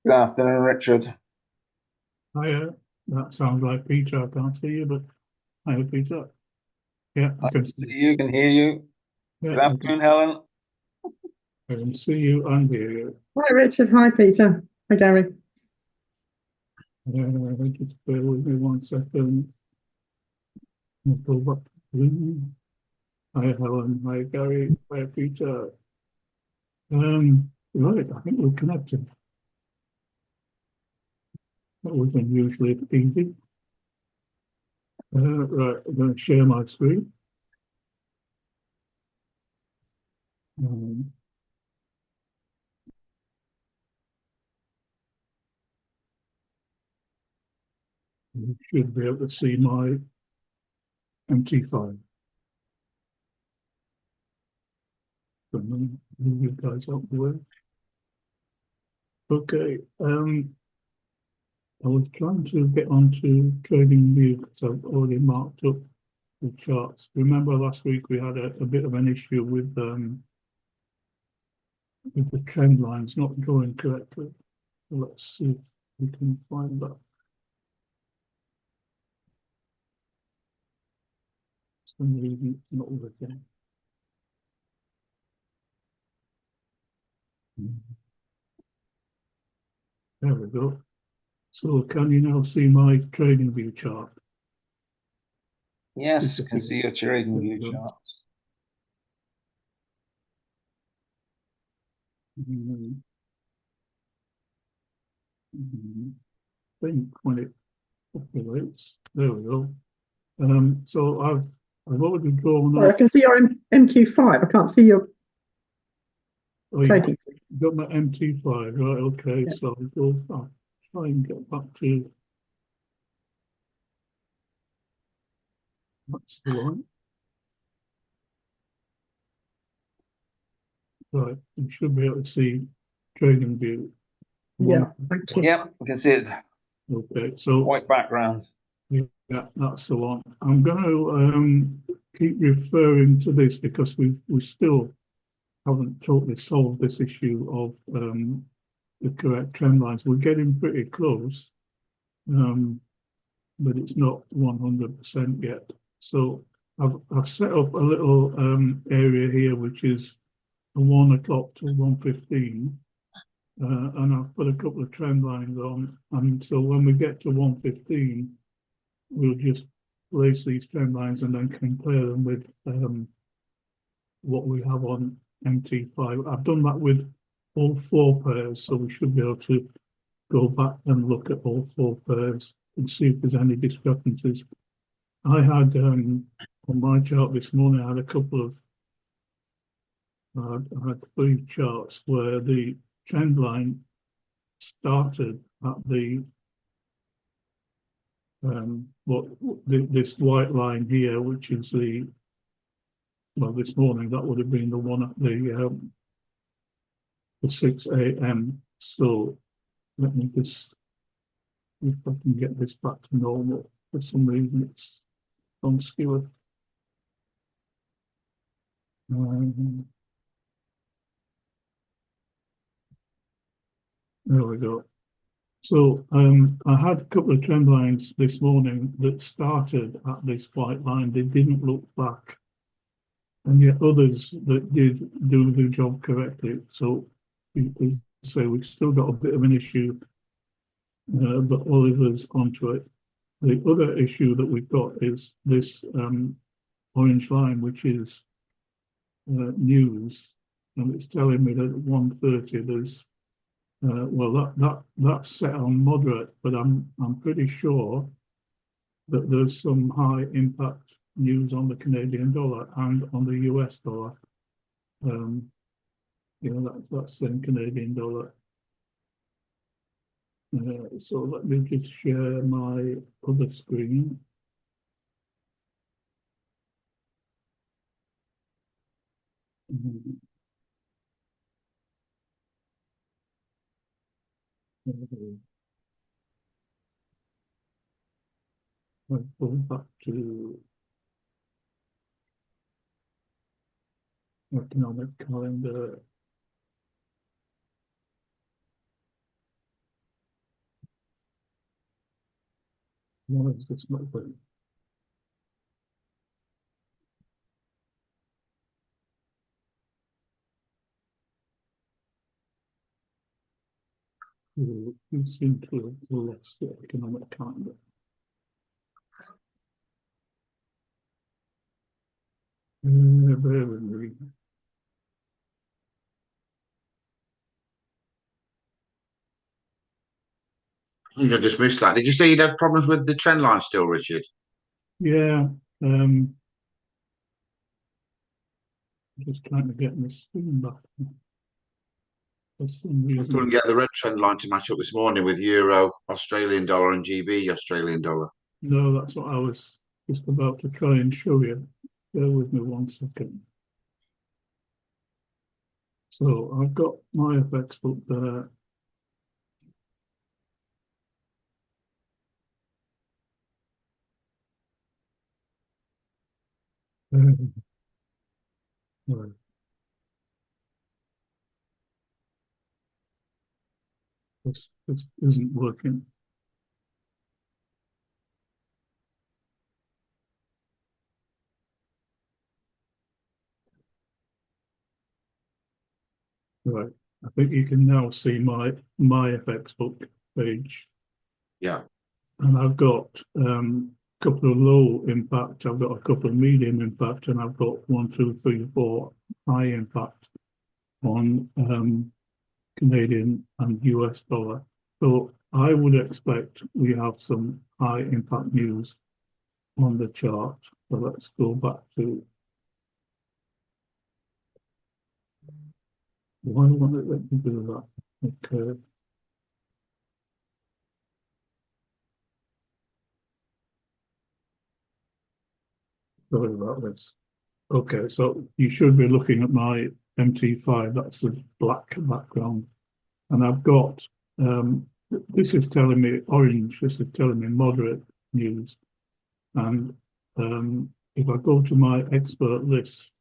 Good afternoon, Richard. Hi, that sounds like Peter. I can't see you, but hi, Peter. Yeah, I I can can see see you. you, can hear you. Yeah, Good afternoon, Helen. I can see you and hear you. Hi Richard, hi Peter, hi Gary. Just bear with me 1 second. I'll go back to Zoom. Hi, Helen. Hi, Gary. Hi, Peter. Right, I think we're connected. That was unusually easy. Right, I'm going to share my screen. Um, you should be able to see my MT5. So move you guys out the way. Okay. I was trying to get onto trading view because I've already marked up the charts. Remember last week we had a bit of an issue with the trend lines not drawing correctly. So let's see if we can find that. For some reason it's not working. There we go. So can you now see my trading view chart? Yes, can Disappeared. see your trading There we view go. charts. Mhm. Mhm. I think when it populates, there we go. So I've already drawn Sorry, I up. can see your MQ5. I can't see your Oh, you trading. got my MT5, right? Okay, Yeah. so I'll try and get back to that's the one. Right, you should be able to see trading view Yeah, one. thank you. Yep, we can see it. Okay, so White background. yeah, that's the one. I'm going to keep referring to this because we still haven't totally solved this issue of the correct trend lines. We're getting pretty close. Um, but it's not 100% yet. So I've set up a little area here, which is a 1 o'clock to 1:15, and I've put a couple of trend lines on. And so when we get to 1:15, we'll just place these trend lines and then compare them with what we have on MT5. I've done that with all four pairs, so we should be able to go back and look at all four pairs and see if there's any discrepancies. I had on my chart this morning, I had a couple of, I had three charts where the trend line started at the, what this white line here, which is the, well, this morning that would have been the one at the 6 a.m. So let me just, if I can get this back to normal. For some reason, it's on skewer. Um, there we go. So I had a couple of trend lines this morning that started at this white line. They didn't look back, and yet others that did do the job correctly. So we say we've still got a bit of an issue, but Oliver's onto it. The other issue that we've got is this orange line, which is news, and it's telling me that at 1:30 there's well, that's set on moderate, but I'm pretty sure that there's some high impact news on the Canadian dollar and on the US dollar. Um, that's in Canadian dollar. So let me just share my other screen. I go back to economic calendar. Why is this not working? You seem to have lost the economic calendar. Bear with me. I think I just missed that. Did you say you'd had problems with the trend line still, Richard? Yeah, just trying to get my screen back. For some I couldn't reason, get the red trend line to match up this morning with Euro, Australian dollar, and GB, Australian dollar. no, that's what I was just about to try and show you. Bear with me 1 second. So I've got my FX book there. Right. This isn't working. Right. I think you can now see my FX book page. Yeah. And I've got a couple of low impact, I've got a couple of medium impact, and I've got 1, 2, 3, 4 high impact on Canadian and US dollar. So I would expect we have some high impact news on the chart. So let's go back to why won't it let me do that? Okay. Sorry about this. Okay, so you should be looking at my MT5, that's the black background. And I've got, this is telling me orange, this is telling me moderate news. And if I go to my expert list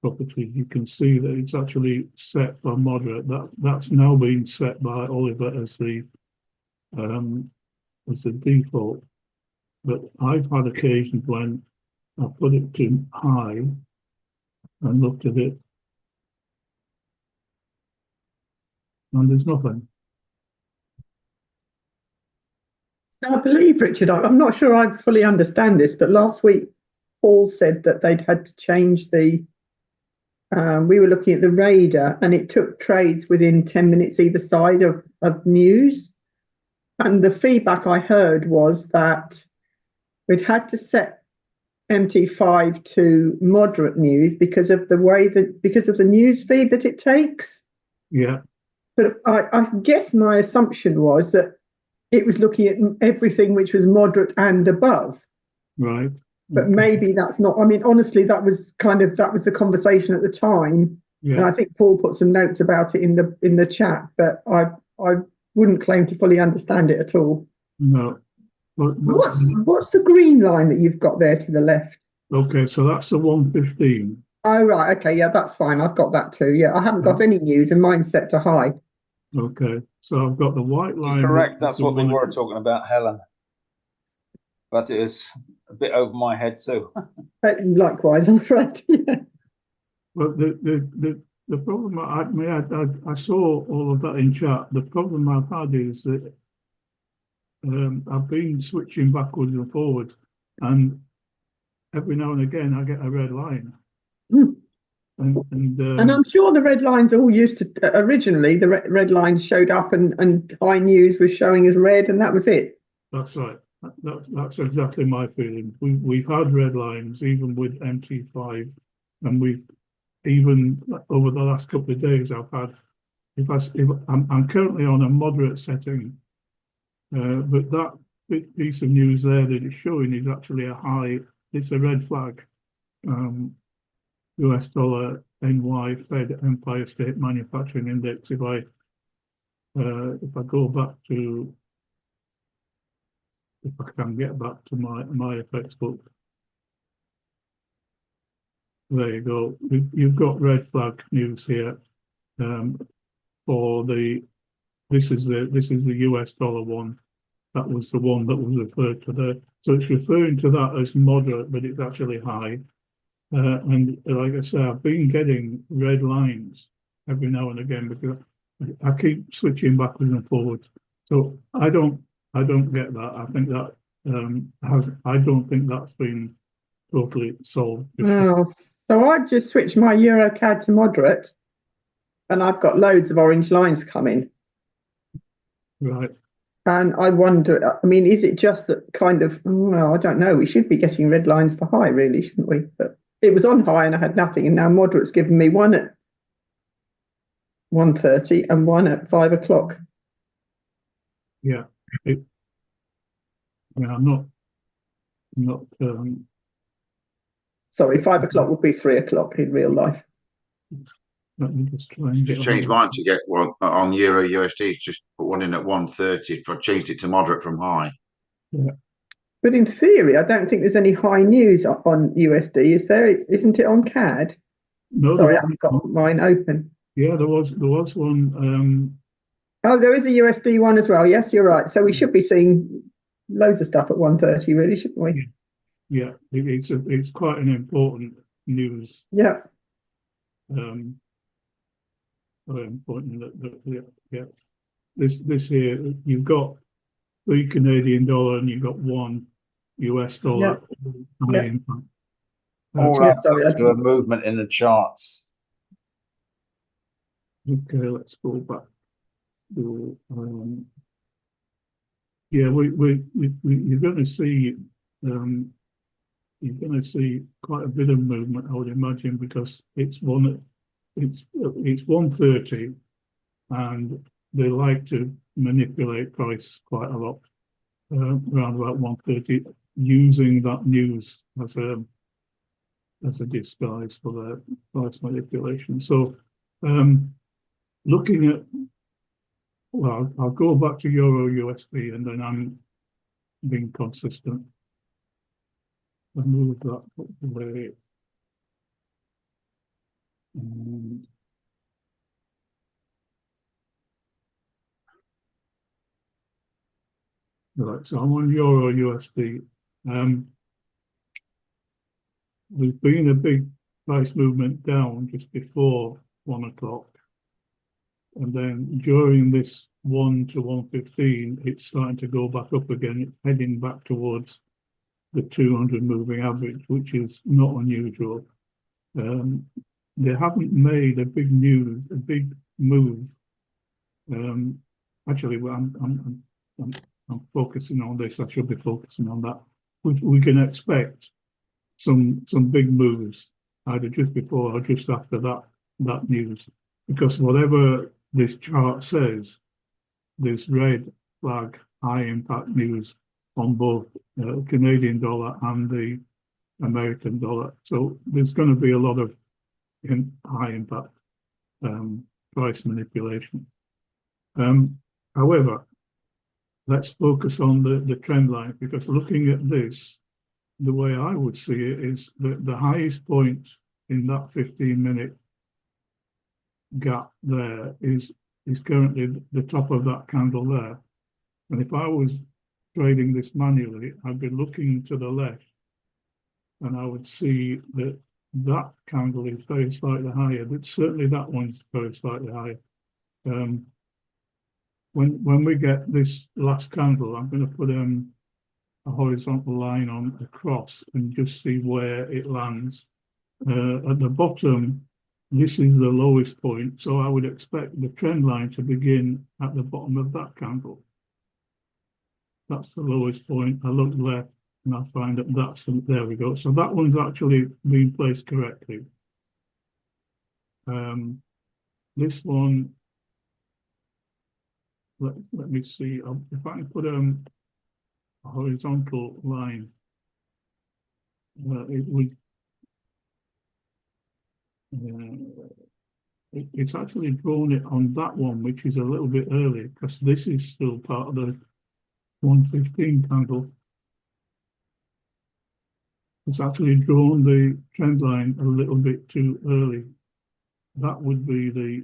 properties, you can see that it's actually set for moderate. That's now been set by Oliver as the default. But I've had occasions when I put it to high and looked at it, and there's nothing. So I believe, Richard, I'm not sure I fully understand this, but last week Paul said that they'd had to change the. We were looking at the radar, and it took trades within 10 minutes either side of news. And the feedback I heard was that we'd had to set MT5 to moderate news because of the news feed that it takes. Yeah. But I guess my assumption was that it was looking at everything which was moderate and above. Right. But maybe that's not. I mean, honestly, that was the conversation at the time. Yeah. And I think Paul put some notes about it in the chat, but I wouldn't claim to fully understand it at all. No. What's the green line that you've got there to the left? Okay, so that's the 115. Oh, right. Okay. Yeah, that's fine. I've got that too. Yeah, I haven't got any news and mine's set to high. Okay, so I've got the white line. Correct, that's what we were talking about, Helen. But it is a bit over my head too. Likewise, I'm afraid. Yeah. But the problem I saw all of that in chat. The problem I've had is that I've been switching backwards and forwards, and every now and again I get a red line. Mm. And I'm sure the red lines all used to originally the red lines showed up and high news was showing as red, and that was it. That's right. That's exactly my feeling. We've had red lines even with MT5, and we've even over the last couple of days I've had. If I'm currently on a moderate setting, but that piece of news there that it's showing is actually a high. It's a red flag. US dollar, NY, Fed, Empire State Manufacturing Index. If I go back to, if I can get back to my FX book, there you go. You've got red flag news here for the this is the US dollar one. That was the one that was referred to there. So it's referring to that as moderate, but it's actually high. And like I say, I've been getting red lines every now and again because I keep switching backwards and forwards. So I don't get that. I think that I don't think that's been totally solved. Oh, so I just switched my EuroCAD to moderate, and I've got loads of orange lines coming. Right. And I wonder, I mean, is it just that kind of, well, I don't know, we should be getting red lines for high, really, shouldn't we? But it was on high and I had nothing, and now moderate's given me one at 1:30 and one at 5 o'clock. Yeah. Yeah, I'm not Sorry, 5 o'clock would be 3 o'clock in real life. let me just try and Just get changed mine to get one on Euro USD. Just put one in at 130. I changed it to moderate from high. But in theory, I don't think there's any high news on USD, is there? Isn't it on CAD? No, Sorry, I've got mine open. yeah, there was one. Oh, there is a USD one as well. Yes, you're right. So we should be seeing loads of stuff at 1:30, really, shouldn't we? Yeah, it's quite an important news. Yeah. Very important that this here you've got $3 Canadian and you've got $1 US. Yeah. High impact. All Yeah, adds sorry, up to a movement in the charts. Okay, let's go back to yeah, you're going to see quite a bit of movement, I would imagine, because it's 1:30, and they like to manipulate price quite a lot around about 1:30, using that news as a disguise for their price manipulation. So looking at, well, I'll go back to Euro USD and then I'm being consistent. I move that up the way. And right, so I'm on Euro USD. There's been a big price movement down just before 1 o'clock. And then during this 1 to 1:15, it's starting to go back up again. It's heading back towards the 200 moving average, which is not unusual. They haven't made a big move. Actually, I'm focusing on this. I should be focusing on that. We can expect some big moves either just before or just after that news, because whatever this chart says, this red flag high impact news on both Canadian dollar and the American dollar. So there's going to be a lot of high impact price manipulation. However, let's focus on the trend line, because looking at this, the way I would see it is that the highest point in that 15-minute gap there is currently the top of that candle there. And if I was trading this manually, I'd be looking to the left and I would see that that candle is very slightly higher, but certainly that one's very slightly higher. When we get this last candle, I'm going to put a horizontal line on across and just see where it lands. At the bottom, this is the lowest point, so I would expect the trend line to begin at the bottom of that candle. That's the lowest point. I look left and I find that there we go. So that one's actually been placed correctly. This one, let me see, if I can put a horizontal line, it would, it's actually drawn it on that one, which is a little bit early, because this is still part of the 115 candle. It's actually drawn the trend line a little bit too early. That would be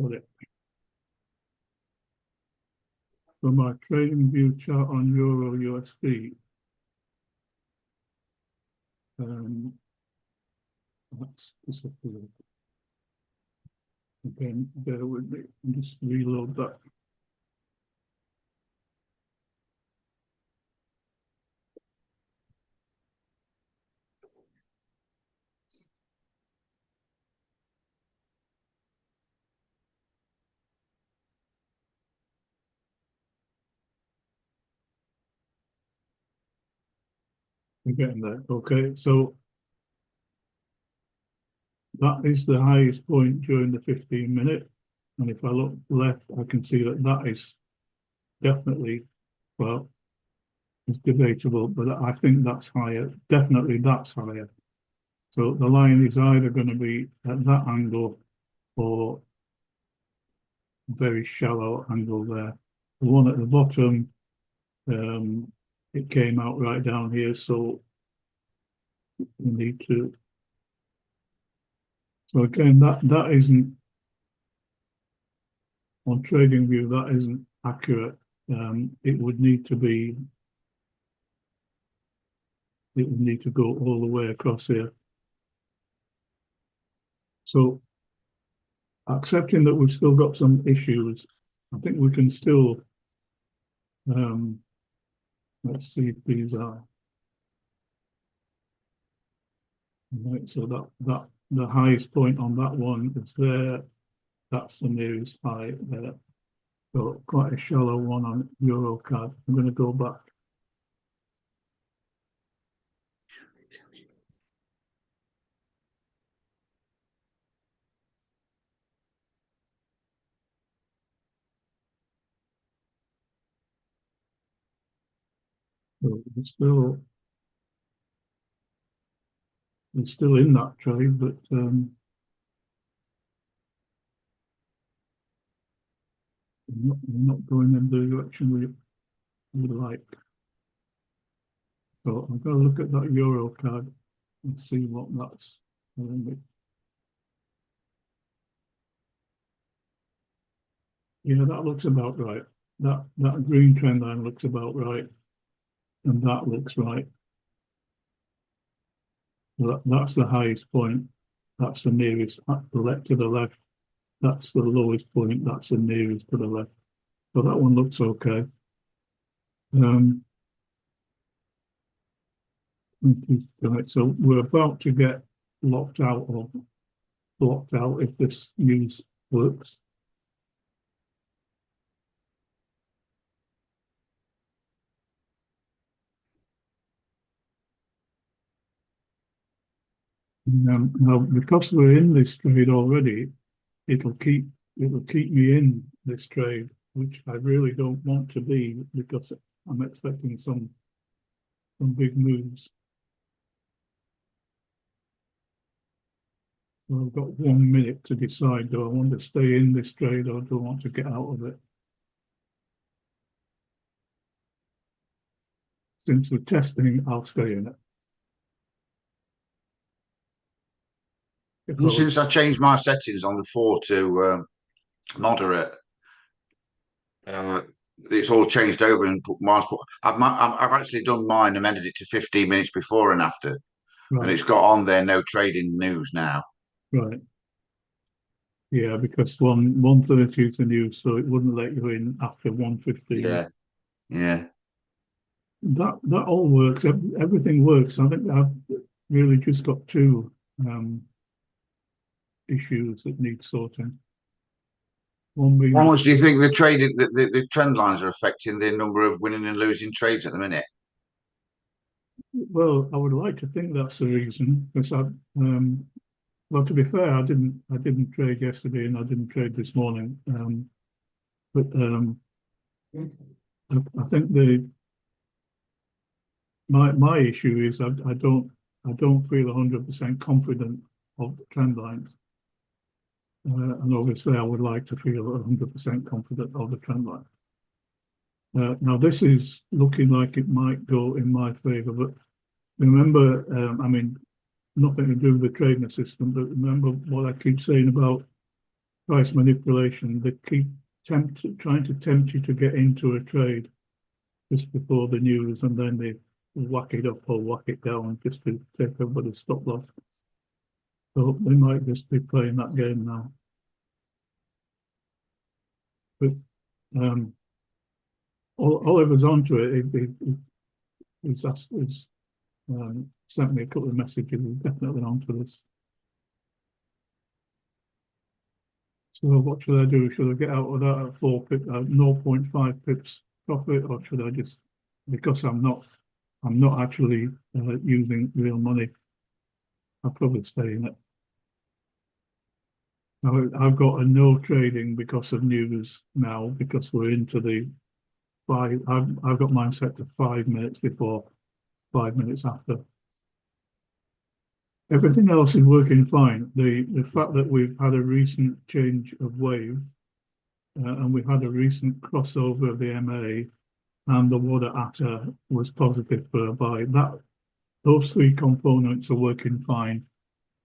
Got it. So my trading view chart on Euro USD. That's disappeared. Again, bear with me. I'll just reload that. We're getting there. Okay, so that is the highest point during the 15-minute. And if I look left, I can see that that is definitely, well, it's debatable, but I think that's higher. Definitely that's higher. So the line is either going to be at that angle or very shallow angle there. The one at the bottom, it came out right down here, so we need to. So again, that isn't on trading view. That isn't accurate. It would need to be. It would need to go all the way across here. So, accepting that we've still got some issues, I think we can still. Let's see if these are. Right, so that the highest point on that one is there. That's the nearest high there. So quite a shallow one on Eurocard. I'm going to go back. So it's still in that trade, but we're not going in the direction we would like. So I'm going to look at that Euro card and see what that's. Yeah, that looks about right. That green trend line looks about right, and that looks right. So that's the highest point. That's the nearest to the left. That's the lowest point. That's the nearest to the left. So that one looks okay. Right, so we're about to get locked out or blocked out if this use works. Now, because we're in this trade already, it'll keep me in this trade, which I really don't want to be because I'm expecting some big moves. So I've got 1 minute to decide, do I want to stay in this trade or do I want to get out of it? Since we're testing, I'll stay in it. Since I changed my settings on the 4 to moderate, it's all changed over and put mine's. I've actually done mine, amended it to 15 minutes before and after, Right. and it's got on there no trading news now. Right. Yeah, because 1:30 is the news, so it wouldn't let you in after 1:15. Yeah, yeah. That all works. Everything works. I think I've really just got two issues that need sorting. One being, How much do you think the trend lines are affecting the number of winning and losing trades at the minute? well, I would like to think that's the reason. Because well, to be fair, I didn't trade yesterday and I didn't trade this morning. But I think my issue is I don't feel 100% confident of the trend lines. And obviously, I would like to feel 100% confident of the trend line. Now, this is looking like it might go in my favour, but remember, I mean, nothing to do with the trading system, but remember what I keep saying about price manipulation. They keep trying to tempt you to get into a trade just before the news, and then they whack it up or whack it down just to take everybody's stop loss. So they might just be playing that game now. But Oliver's onto it. He's sent me a couple of messages. He's definitely onto this. So what should I do? Should I get out of that at 0.5 pips profit, or should I just, because I'm not actually using real money, I'll probably stay in it. Now, I've got a no trading because of news now, because we're into the five. I've got mine set to 5 minutes before, 5 minutes after. Everything else is working fine. The fact that we've had a recent change of wave, and we've had a recent crossover of the MA and the water atta was positive for a buy. Those three components are working fine.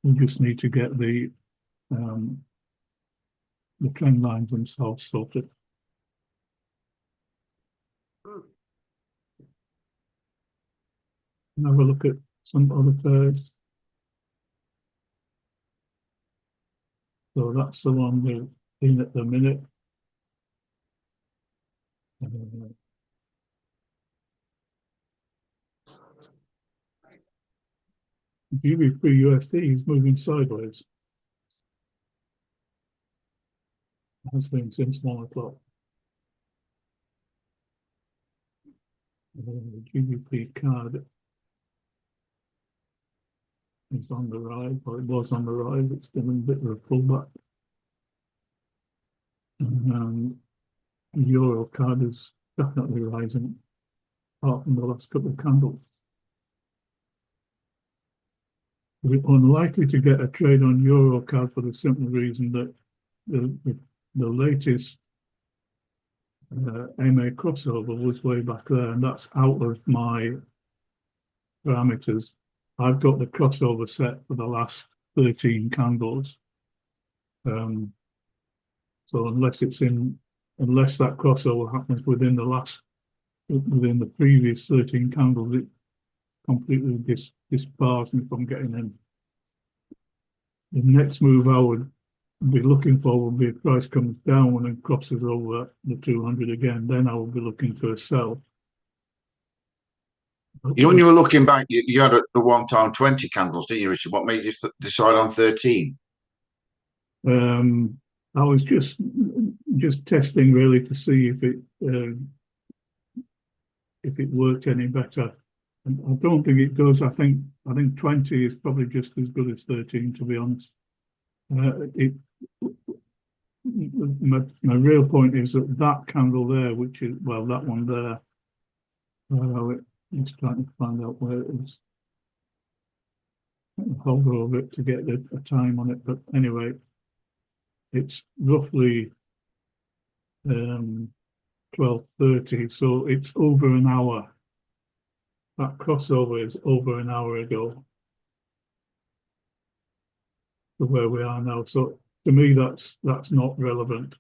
We just need to get the trend lines themselves sorted. And have a look at some other pairs. So that's the one we're in at the minute. GBP USD is moving sideways. It has been since 1 o'clock. GBP card is on the rise, or it was on the rise. It's been a bit of a pullback. Euro card is definitely rising, apart from the last couple of candles. We're unlikely to get a trade on Euro card for the simple reason that the latest MA crossover was way back there, and that's out of my parameters. I've got the crossover set for the last 13 candles. So unless that crossover happens within the previous 13 candles, it completely disbars me from getting in. The next move I would be looking for would be if price comes down and crosses over the 200 again, then I will be looking for a sell. You know, when you were looking back, you had the 1 time 20 candles, didn't you, Richard? What made you decide on 13? I was just testing really to see if it worked any better. And I don't think it does. I think 20 is probably just as good as 13, to be honest. My real point is that candle there, which is, well, that one there, just trying to find out where it is. Hold over it to get a time on it, but anyway, it's roughly 12:30, so it's over an hour. That crossover is over an hour ago to where we are now. So to me, that's not relevant.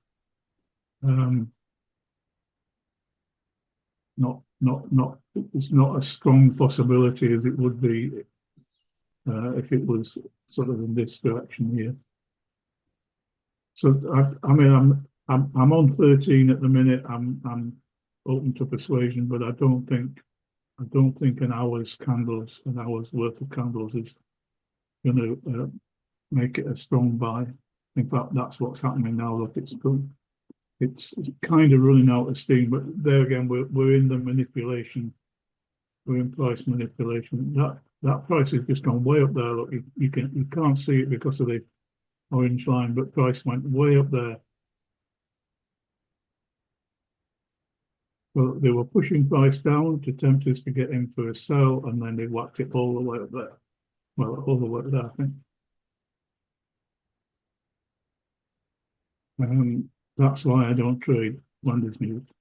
It's not as strong possibility as it would be if it was sort of in this direction here. So I mean, I'm on 13 at the minute. I'm open to persuasion, but I don't think an hour's worth of candles is going to make it a strong buy. In fact, that's what's happening now. Look, it's good. It's kind of running out of steam, but there again, we're in the manipulation. We're in price manipulation. That price has just gone way up there. Look, you can't see it because of the orange line, but price went way up there. Well, they were pushing price down to tempt us to get in for a sell, and then they whacked it all the way up there. Well, all the way up there, I think. That's why I don't trade London's news.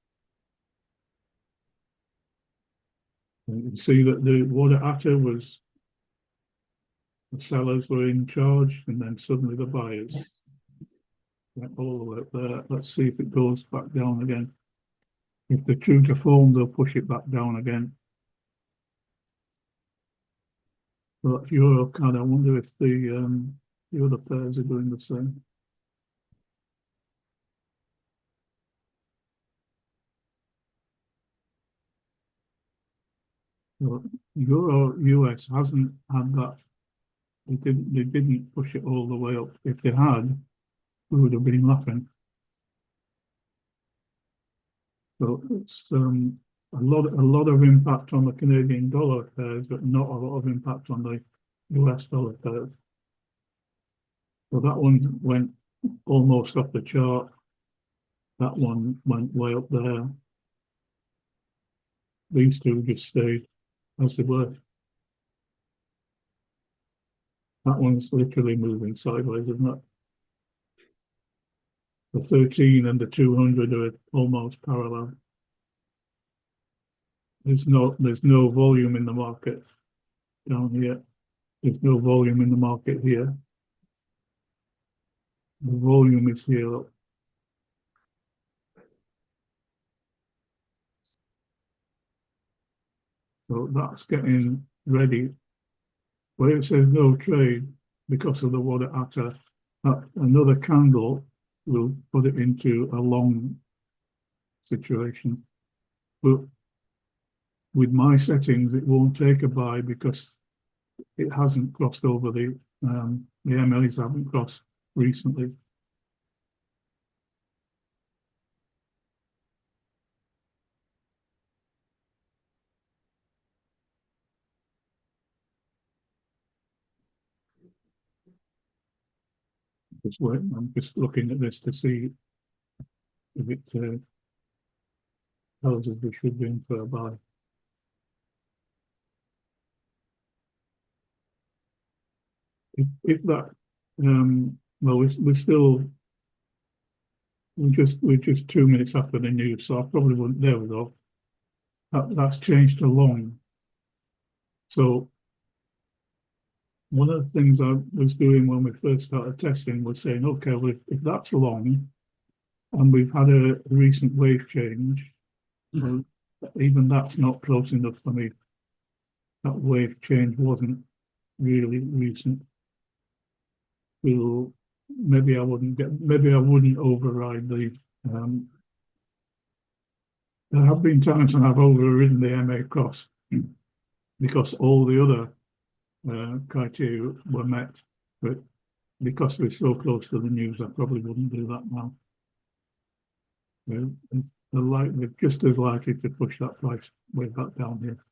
And you can see that the water atta was, the sellers were in charge, and then suddenly the buyers. Went all the way up there. Let's see if it goes back down again. If they're true to form, they'll push it back down again. So that's Euro CAD. I wonder if the other pairs are doing the same. So Euro US hasn't had that. They didn't push it all the way up. If they had, we would have been laughing. So it's a lot of impact on the Canadian dollar pairs, but not a lot of impact on the US dollar pairs. So that one went almost off the chart. That one went way up there. These two just stayed as they were. That one's literally moving sideways, isn't it? The 13 and the 200 are almost parallel. There's no volume in the market down here. There's no volume in the market here. The volume is here. So that's getting ready. Where it says no trade because of the water atta, another candle will put it into a long situation. But with my settings, it won't take a buy because it hasn't crossed over the MLs haven't crossed recently. Just wait, I'm just looking at this to see if it tells us we should be in for a buy. If that, well, we're just 2 minutes after the news, so I probably wouldn't. There we go. That's changed to long. So one of the things I was doing when we first started testing was saying, okay, well, if that's long, and we've had a recent wave change, well, even that's not close enough for me. That wave change wasn't really recent. So maybe I wouldn't override the there have been times when I've overridden the MA cross because all the other criteria were met, but because we're so close to the news, I probably wouldn't do that now. They're just as likely to push that price way back down here.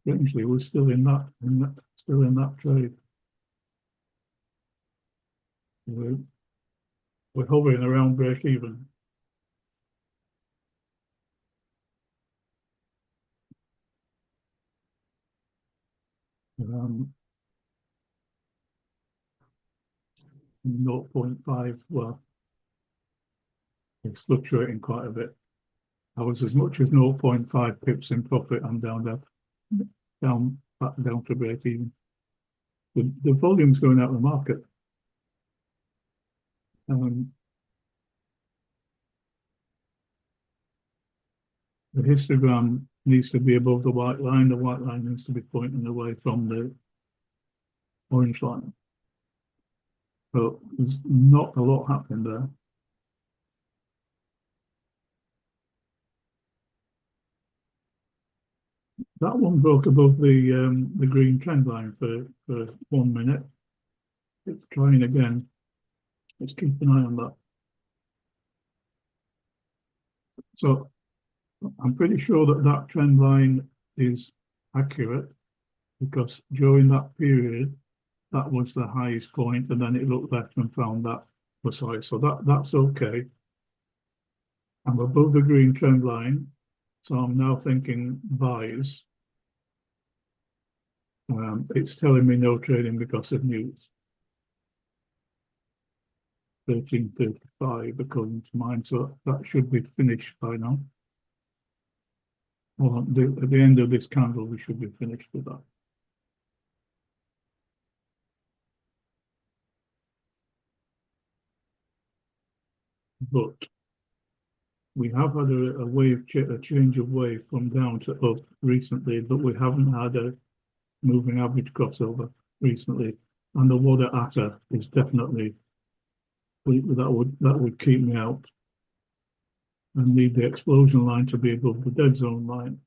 Essentially, we're still in that trade. We're hovering around break even. Um, 0.5, well, it's fluctuating quite a bit. I was as much as 0.5 pips in profit. I'm back down to break even. The volume's going out of the market. The histogram needs to be above the white line. The white line needs to be pointing away from the orange line. So there's not a lot happening there. That one broke above the green trend line for 1 minute. It's trying again. Let's keep an eye on that. So I'm pretty sure that trend line is accurate because during that period, that was the highest point, and then it looked left and found that precise. So that's okay. I'm above the green trend line, so I'm now thinking buys. It's telling me no trading because of news. 13:35 according to mine, so that should be finished by now. Well, at the end of this candle, we should be finished with that. but we have had a change of wave from down to up recently, but we haven't had a moving average crossover recently. And the water atta is definitely, that would keep me out. And need the explosion line to be above the dead zone line.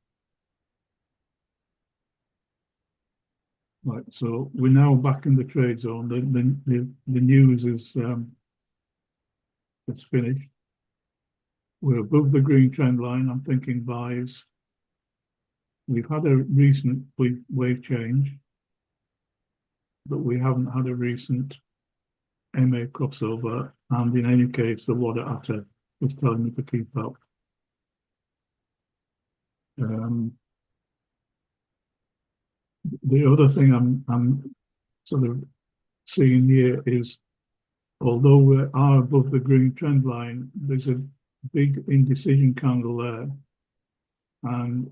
Right, so we're now back in the trade zone. The news is it's finished. We're above the green trend line. I'm thinking buys. We've had a recent wave change, but we haven't had a recent MA crossover. And in any case, the water atta is telling me to keep up. The other thing I'm sort of seeing here is, although we are above the green trend line, there's a big indecision candle there, and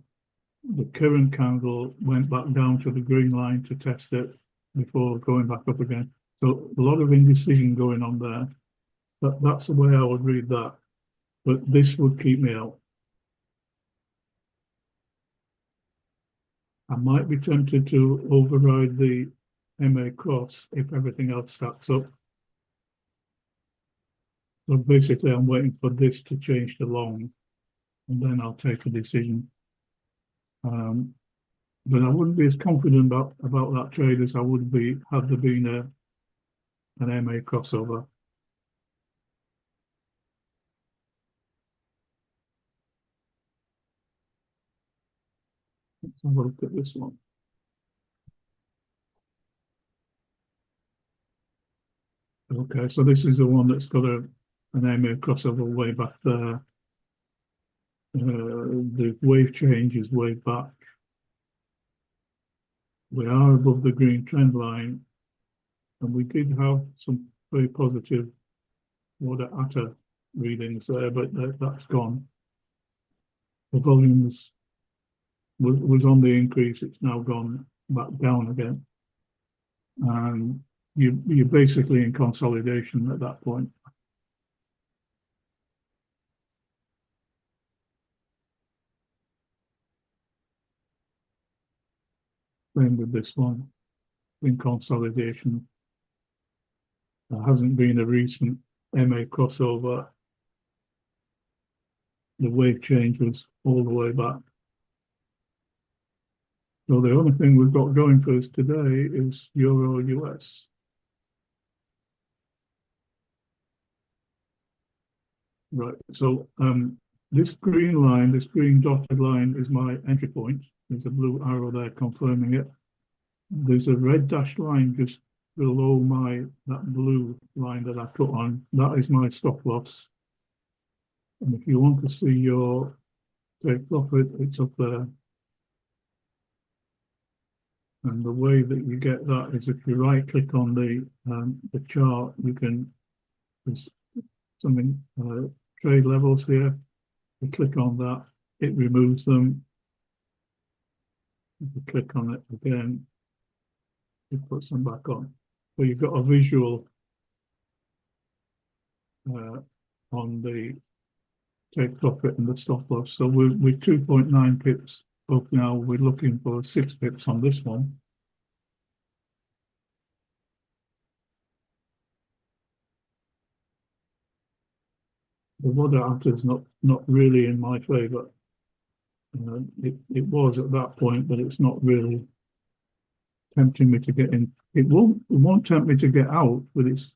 the current candle went back down to the green line to test it before going back up again. So a lot of indecision going on there. That's the way I would read that. But this would keep me out. I might be tempted to override the MA cross if everything else stacks up. So basically, I'm waiting for this to change to long, and then I'll take a decision. But I wouldn't be as confident about that trade as I would be had there been an MA crossover. Let's have a look at this one. Okay, so this is the one that's got an MA crossover way back there. The wave change is way back. We are above the green trend line, and we did have some very positive water atta readings there, but that's gone. The volumes was on the increase. It's now gone back down again, and you're basically in consolidation at that point. Same with this one, in consolidation. There hasn't been a recent MA crossover. The wave change was all the way back. So the only thing we've got going for us today is Euro US. Right, so this green line, this green dotted line is my entry point. There's a blue arrow there confirming it. There's a red dashed line just below that blue line that I put on. That is my stop loss. And if you want to see your take profit, it's up there. And the way that you get that is if you right click on the chart, you can, there's something, trade levels here. You click on that, it removes them. If you click on it again, it puts them back on. So you've got a visual on the take profit and the stop loss. So we're 2.9 pips up now. We're looking for 6 pips on this one. The water atta is not really in my favour. It was at that point, but it's not really tempting me to get in. It won't tempt me to get out, but it's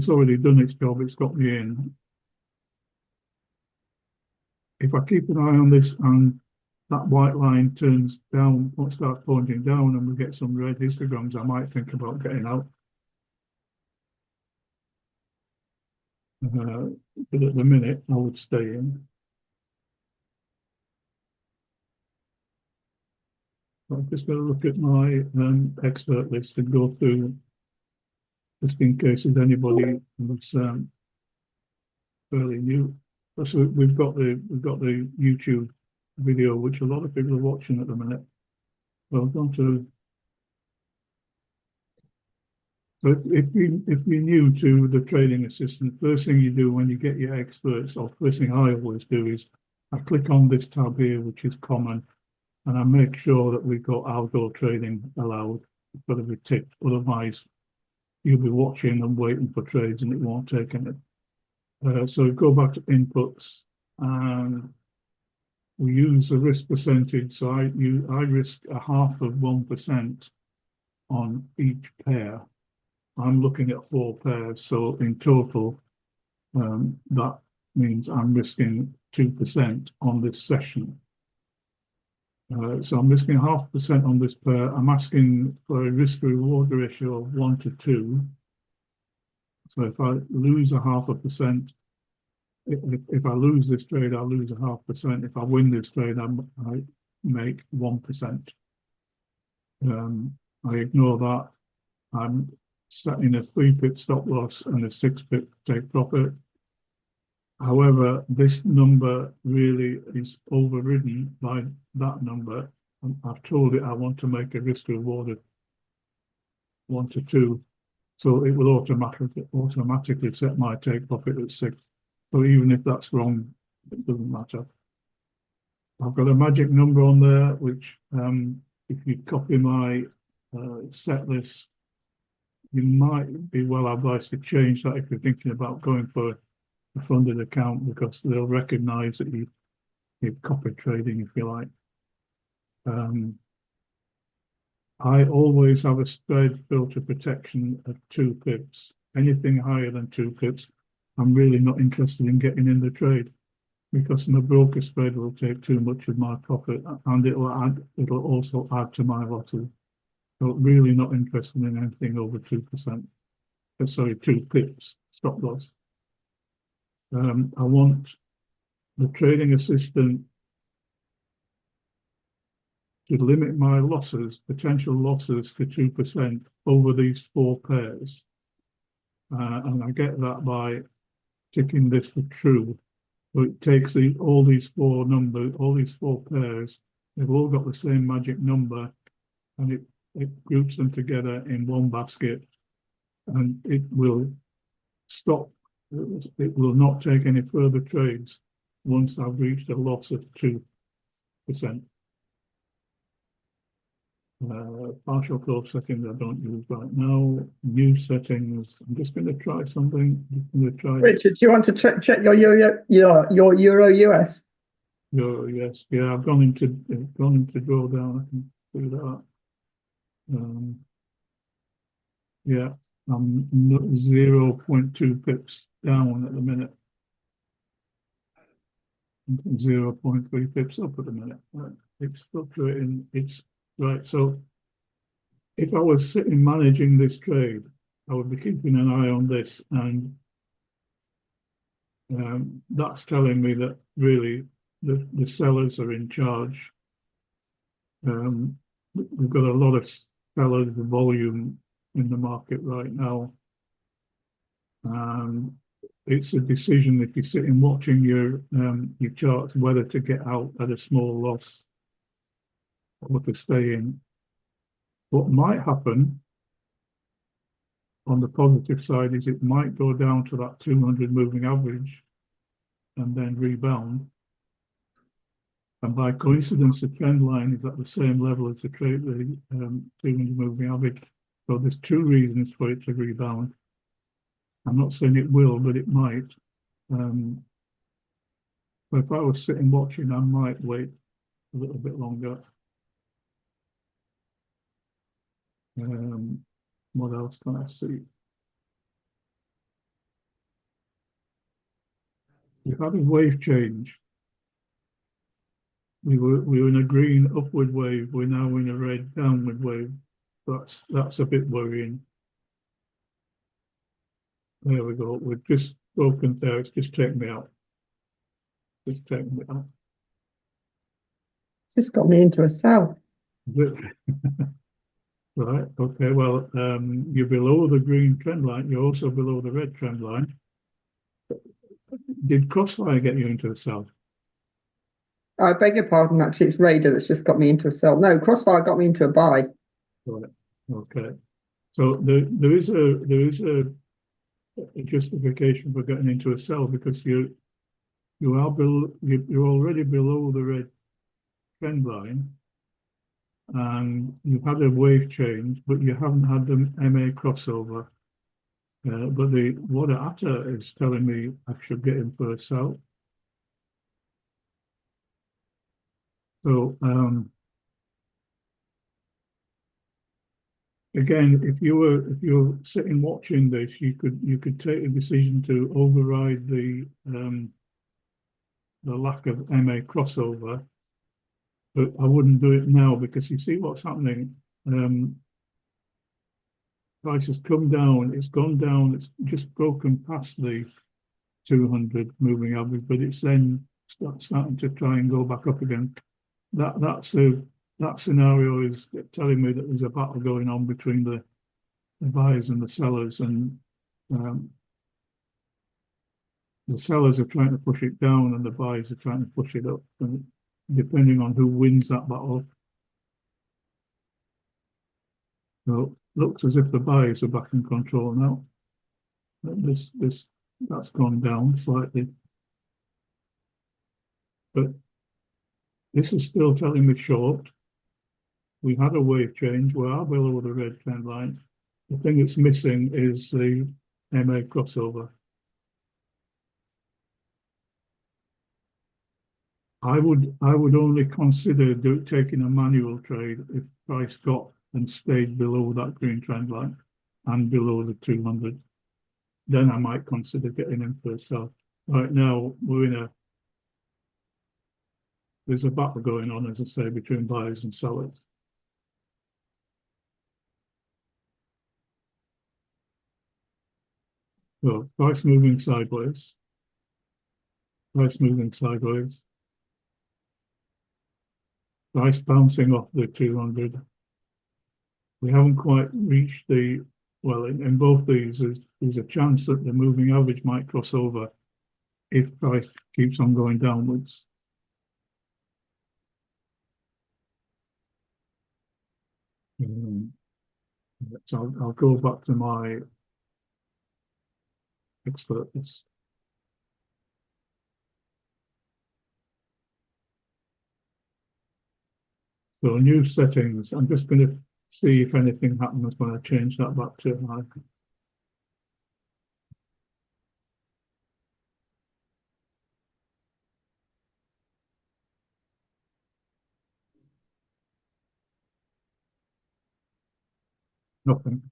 already done its job. It's got me in. If I keep an eye on this and that white line turns down, starts pointing down, and we get some red histograms, I might think about getting out. But at the minute, I would stay in. I'm just going to look at my expert list and go through, just in case there's anybody who's fairly new. So we've got the YouTube video, which a lot of people are watching at the minute. Well, I've gone to So if you're new to the trading assistant, first thing you do when you get your experts, or first thing I always do is I click on this tab here, which is common, and I make sure that we've got outdoor trading allowed. It's got to be ticked, otherwise you'll be watching and waiting for trades and it won't take any. So go back to inputs, and we use the risk percentage. So I risk 0.5% on each pair. I'm looking at 4 pairs, so in total, that means I'm risking 2% on this session. So I'm risking 0.5% on this pair. I'm asking for a risk-reward ratio of 1 to 2. So if I lose 0.5%, if I lose this trade, I'll lose 0.5%. If I win this trade, I make 1%. I ignore that. I'm setting a 3 pip stop loss and a 6 pip take profit. However, this number really is overridden by that number. I've told it I want to make a risk reward of 1 to 2, so it will automatically set my take profit at 6. So even if that's wrong, it doesn't matter. I've got a magic number on there, which if you copy my set list, you might be well advised to change that if you're thinking about going for a funded account, because they'll recognize that you've copied trading, if you like. I always have a spread filter protection of 2 pips. Anything higher than 2 pips, I'm really not interested in getting in the trade, because my broker spread will take too much of my profit, and it'll also add to my losses. So really not interested in anything over 2%. Sorry, 2 pips stop loss. I want the trading assistant to limit my losses, potential losses, to 2% over these 4 pairs. And I get that by ticking this for true. So it takes all these 4 numbers, all these 4 pairs, they've all got the same magic number, and it groups them together in one basket, and it will stop. It will not take any further trades once I've reached a loss of 2%. Partial close settings I don't use right now. New settings. I'm just going to try something. Richard, do you want to check your Euro US? Euro, yes. Yeah, I've gone into drawdown. I can do that. Yeah, I'm 0.2 pips down at the minute. 0.3 pips up at the minute. It's fluctuating. It's right. So if I was sitting managing this trade, I would be keeping an eye on this, and that's telling me that really the sellers are in charge. We've got a lot of sellers volume in the market right now. It's a decision, if you're sitting watching your charts, whether to get out at a small loss or to stay in. What might happen on the positive side is it might go down to that 200 moving average and then rebound. And by coincidence, the trend line is at the same level as the 200 moving average. So there's 2 reasons for it to rebound. I'm not saying it will, but it might. But if I was sitting watching, I might wait a little bit longer. What else can I see? We've had a wave change. We were in a green upward wave. We're now in a red downward wave. That's a bit worrying. There we go. We've just broken there. It's just taken me out. Just taken me out. Just got me into a sell. Right. Okay. Well, you're below the green trend line. You're also below the red trend line. Did Crossfire get you into a sell? I beg your pardon. Actually, it's Raider that's just got me into a sell. No, Crossfire got me into a buy. Right. Okay. So there is a justification for getting into a sell because you're already below the red trend line, and you've had a wave change, but you haven't had the MA crossover. But the water ATA is telling me I should get in for a sell. So again, if you're sitting watching this, you could take a decision to override the lack of MA crossover, but I wouldn't do it now because you see what's happening. Price has come down, it's gone down, it's just broken past the 200 moving average, but it's then starting to try and go back up again. That scenario is telling me that there's a battle going on between the buyers and the sellers, and the sellers are trying to push it down and the buyers are trying to push it up, and depending on who wins that battle. So looks as if the buyers are back in control now. That's gone down slightly, but this is still telling me short. We had a wave change. We are below the red trend line. The thing that's missing is the MA crossover. I would only consider taking a manual trade if price got and stayed below that green trend line and below the 200. Then I might consider getting in for a sell. Right now, there's a battle going on, as I say, between buyers and sellers. So price moving sideways. Price moving sideways. Price bouncing off the 200. We haven't quite reached the, well, in both these, there's a chance that the moving average might cross over if price keeps on going downwards. So I'll go back to my expert list. So new settings, I'm just going to see if anything happens when I change that back to high. Nothing.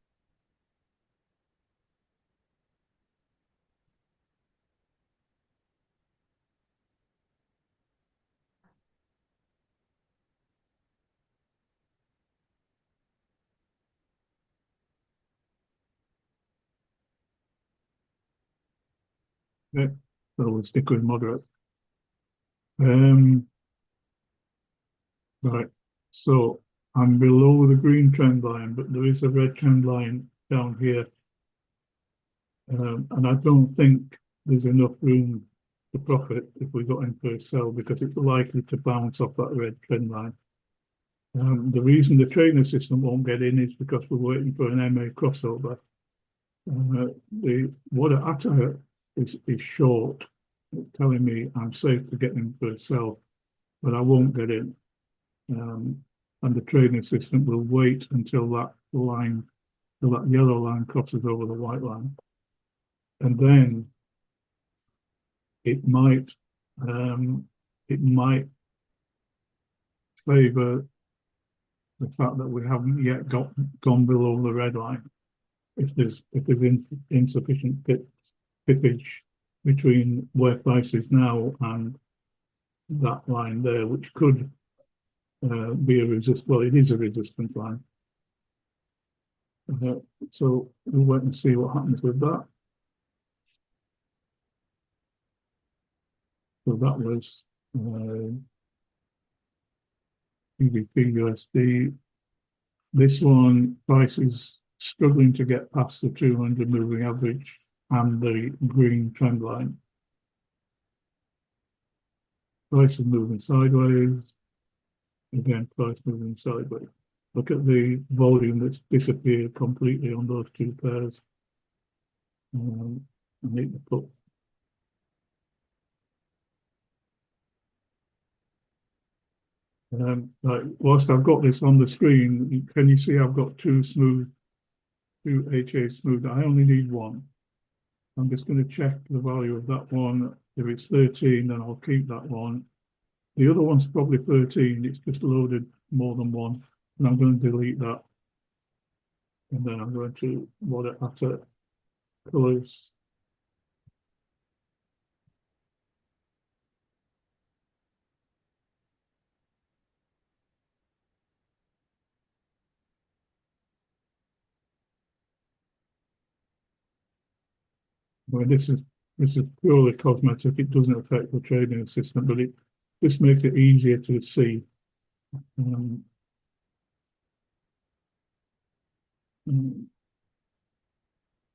Okay, so we'll stick with moderate. Right, so I'm below the green trend line, but there is a red trend line down here. And I don't think there's enough room to profit if we got into a sell because it's likely to bounce off that red trend line. The reason the trading system won't get in is because we're waiting for an MA crossover. The water ATA is short, it's telling me I'm safe to get in for a sell, but I won't get in. And the trading system will wait until that yellow line crosses over the white line. And then it might favor the fact that we haven't yet gone below the red line. If there's insufficient pippage between where price is now and that line there, which could be a well, it is a resistance line. So we'll wait and see what happens with that. So that was GBP USD. This one, price is struggling to get past the 200 moving average and the green trend line. Price is moving sideways. Again, price moving sideways. look at the volume that's disappeared completely on those two pairs. I need to put right, whilst I've got this on the screen, can you see I've got two HA smooth? I only need one. I'm just going to check the value of that one. If it's 13, then I'll keep that one. The other one's probably 13. It's just loaded more than one. And I'm going to delete that. And then I'm going to mod it after colors. Well, this is purely cosmetic. It doesn't affect the trading system, but this makes it easier to see. We're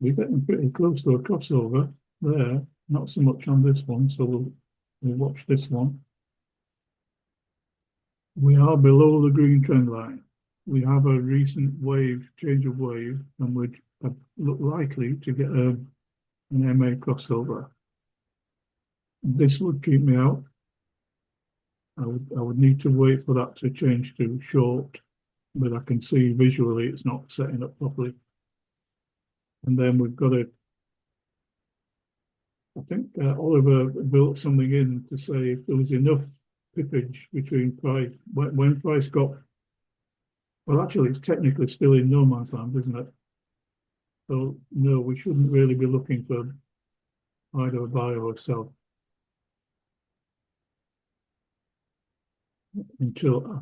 getting pretty close to a crossover there. Not so much on this one, so we'll watch this one. We are below the green trend line. We have a recent change of wave, and we look likely to get an MA crossover. This would keep me out. I would need to wait for that to change to short, but I can see visually it's not setting up properly. And then we've got I think Oliver built something in to say if there was enough pippage between price, when price got, well, actually it's technically still in no man's land, isn't it? So no, we shouldn't really be looking for either a buy or a sell until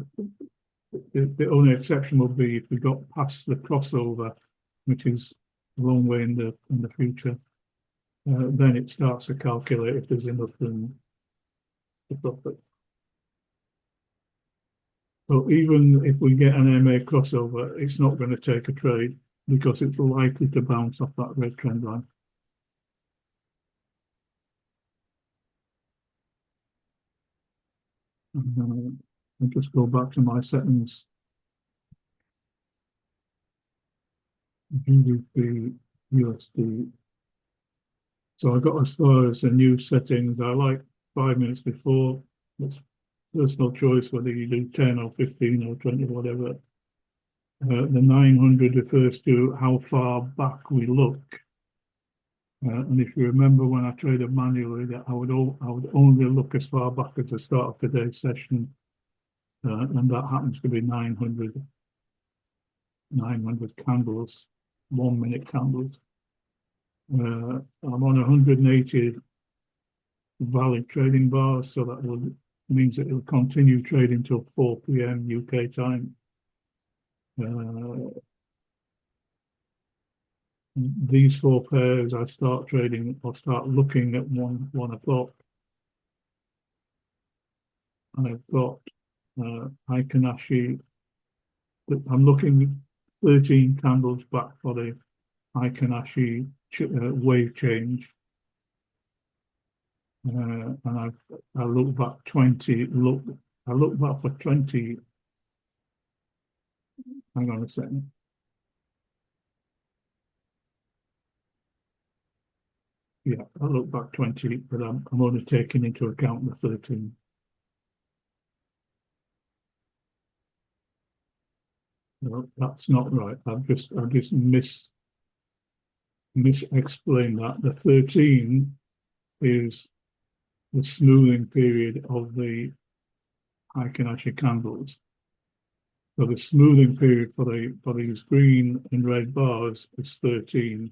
the only exception would be if we got past the crossover, which is a long way in the future. Then it starts to calculate if there's enough in the profit. So even if we get an MA crossover, it's not going to take a trade because it's likely to bounce off that red trend line. I'll just go back to my settings. GBP, USD. So I got as far as the new settings. I like 5 minutes before. It's personal choice whether you do 10 or 15 or 20 or whatever. The 900 refers to how far back we look. And if you remember when I traded manually, that I would only look as far back as the start of today's session, and that happens to be 900 candles, 1 minute candles. I'm on 180 valid trading bars, so that means that it will continue trading till 4 p.m. UK time. These 4 pairs I start trading or start looking at 1 o'clock. And I've got Aikanashi. I'm looking at 13 candles back for the Aikanashi wave change. And I look back 20. I look back for 20. Hang on a second. Yeah, I look back 20, but I'm only taking into account the 13. No, that's not right. I've just misexplained that. The 13 is the smoothing period of the Aikanashi candles. So the smoothing period for these green and red bars is 13.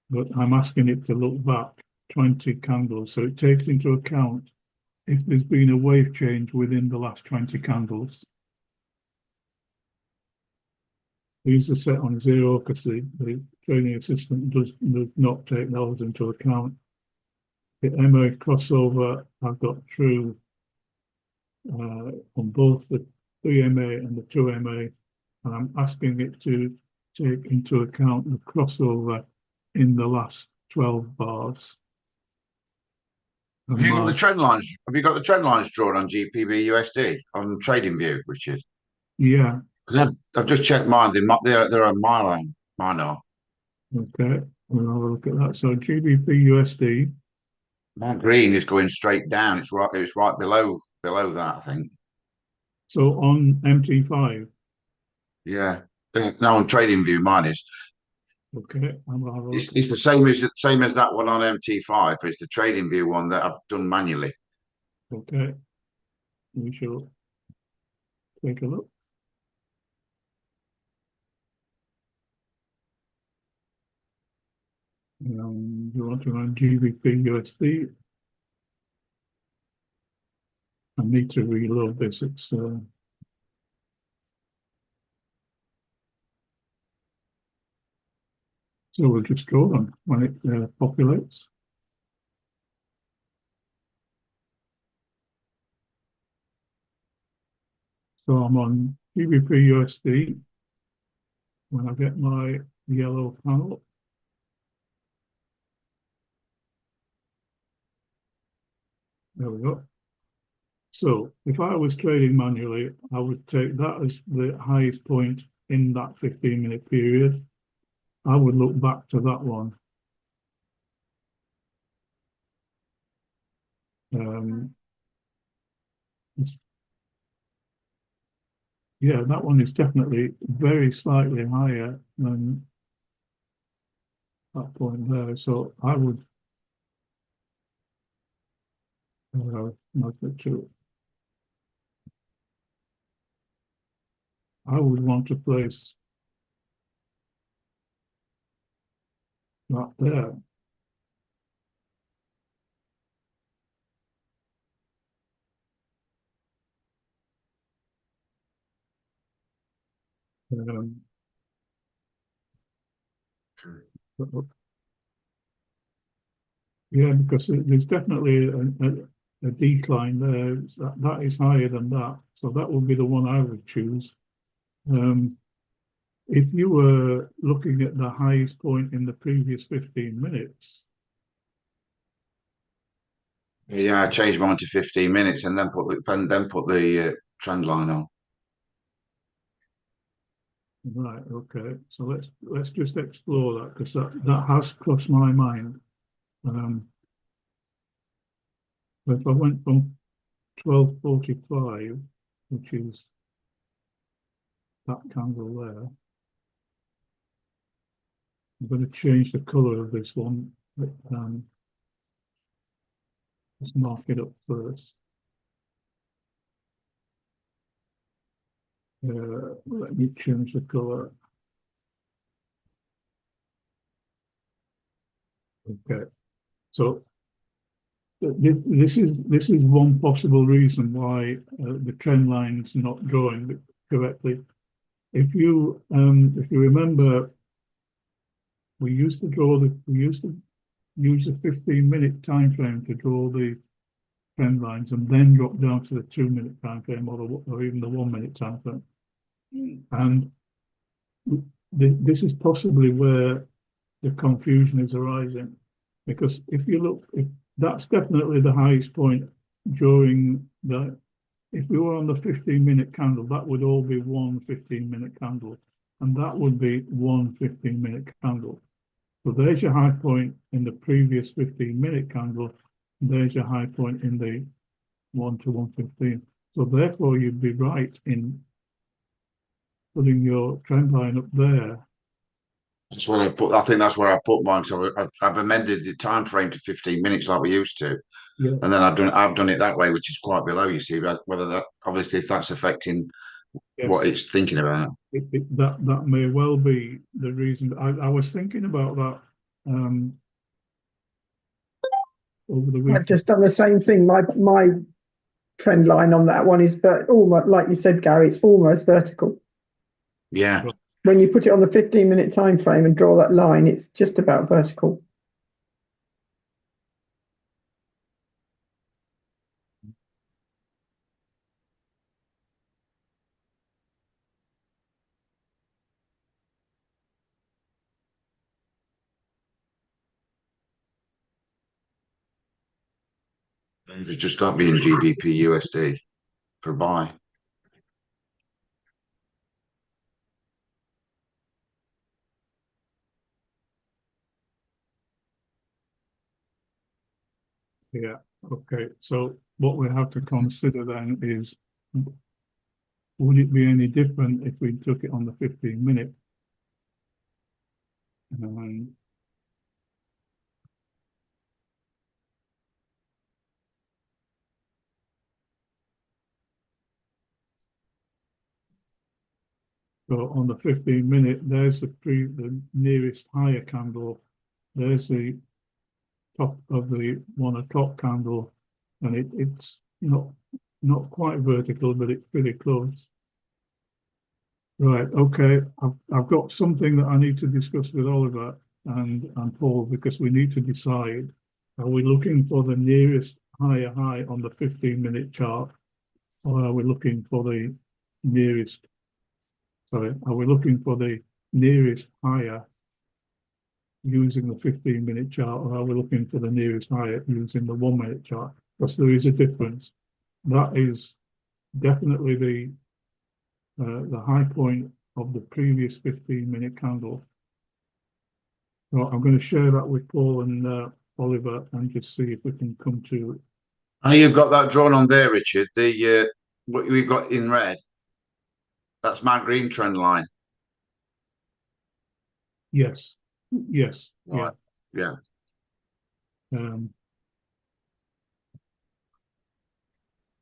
But I'm asking it to look back 20 candles. So it takes into account if there's been a wave change within the last 20 candles. These are set on 0 because the trading assistant does not take those into account. The MA crossover, I've got true on both the 3MA and the 2MA, and I'm asking it to take into account the crossover in the last 12 bars. Have you got the trend lines? Have you got the trend lines drawn on GBP USD on TradingView, Richard? Yeah, 'Cause I've just checked mine. They're a mile mine are. Okay, we'll have a look at that. So GBP USD. My green is going straight down. It's right below that, I think. So on MT5. Yeah. No, on Trading View, mine is. Okay, I'll have a look. It's the same as that one on MT5. It's the Trading View one that I've done manually. Okay, we shall take a look. You want to run GBP USD? I need to reload this. It's so we'll just go on when it populates. So I'm on GBP USD. When I get my yellow panel, there we go. So if I was trading manually, I would take that as the highest point in that 15-minute period. I would look back to that one. Yeah, that one is definitely very slightly higher than that point there. So I would mark it to. I would want to place that there. Yeah, because there's definitely a decline there. That is higher than that. So that would be the one I would choose. If you were looking at the highest point in the previous 15 minutes. Yeah, I changed mine to 15 minutes and then put the trend line on. Right, okay. So let's just explore that because that has crossed my mind. If I went from 12:45, which is that candle there, I'm going to change the color of this one. Let's mark it up first. Let me change the color. Okay, so this is one possible reason why the trend line's not going correctly. If you remember, we used to use the 15-minute time frame to draw the trend lines and then drop down to the 2-minute time frame or even the 1-minute time frame. And this is possibly where the confusion is arising, because if you look, if that's definitely the highest point during the, if we were on the 15-minute candle, that would all be one 15-minute candle, and that would be one 15-minute candle. So there's your high point in the previous 15-minute candle, there's your high point in the 1 to 115. So therefore you'd be right in putting your trend line up there. That's what I've put. I think that's where I put mine. So I've amended the time frame to 15 minutes like we used to, Yeah. and then I've done it that way, which is quite below. You see, whether that obviously if that's affecting what it's thinking about. That may well be the reason. I was thinking about that over the I've weekend. just done the same thing. My trend line on that one is, but almost like you said, Gary, it's almost vertical. Yeah. When you put it on the 15-minute time frame and draw that line, it's just about vertical. It's just got to be in GBP USD for buy. Yeah, okay, so what we have to consider then is, would it be any different if we took it on the 15-minute? So on the 15-minute, there's the nearest higher candle. There's the top of the 1 o'clock candle, and it's not quite vertical, but it's pretty close. Right, okay. I've got something that I need to discuss with Oliver and Paul, because we need to decide, are we looking for the nearest higher high on the 15-minute chart, or are we looking for the nearest, sorry, are we looking for the nearest higher using the 15-minute chart, or are we looking for the nearest higher using the 1-minute chart? Because there is a difference. That is definitely the high point of the previous 15-minute candle. So I'm going to share that with Paul and Oliver and just see if we can come to. Oh, you've got that drawn on there, Richard. The what we've got in red. That's my green trend line. Yes, yes, Right. Yeah.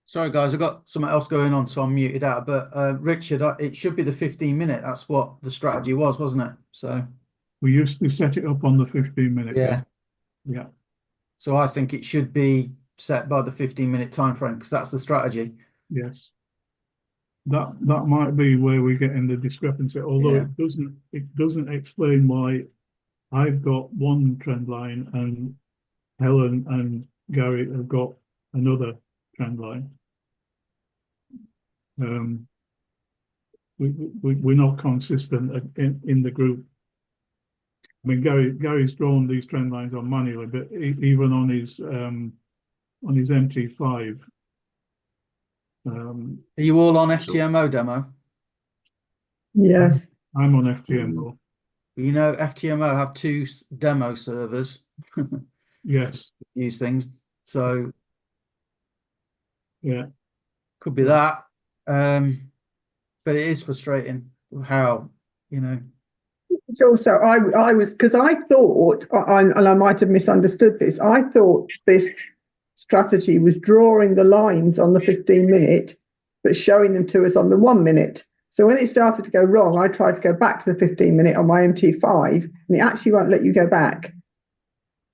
Sorry, guys, I've got something else going on, so I'm muted out. But Richard, it should be the 15-minute. That's what the strategy was, wasn't it? So we used to set it up on the 15-minute. yeah. Yeah. So I think it should be set by the 15-minute time frame, because that's the strategy. Yes. That might be where we get in the discrepancy, although Yeah. it doesn't explain why I've got one trend line and Helen and Gary have got another trend line. We're not consistent in the group. I mean, Gary's drawn these trend lines on manually, but even on his MT5. Are you all on FTMO demo? Yes. I'm on FTMO. You know, FTMO have 2 demo servers. Yes. Use things. So Yeah. could be that. But it is frustrating how, It's also, I was, because I thought, and I might have misunderstood this, I thought this strategy was drawing the lines on the 15-minute, but showing them to us on the 1-minute. So when it started to go wrong, I tried to go back to the 15-minute on my MT5, and it actually won't let you go back.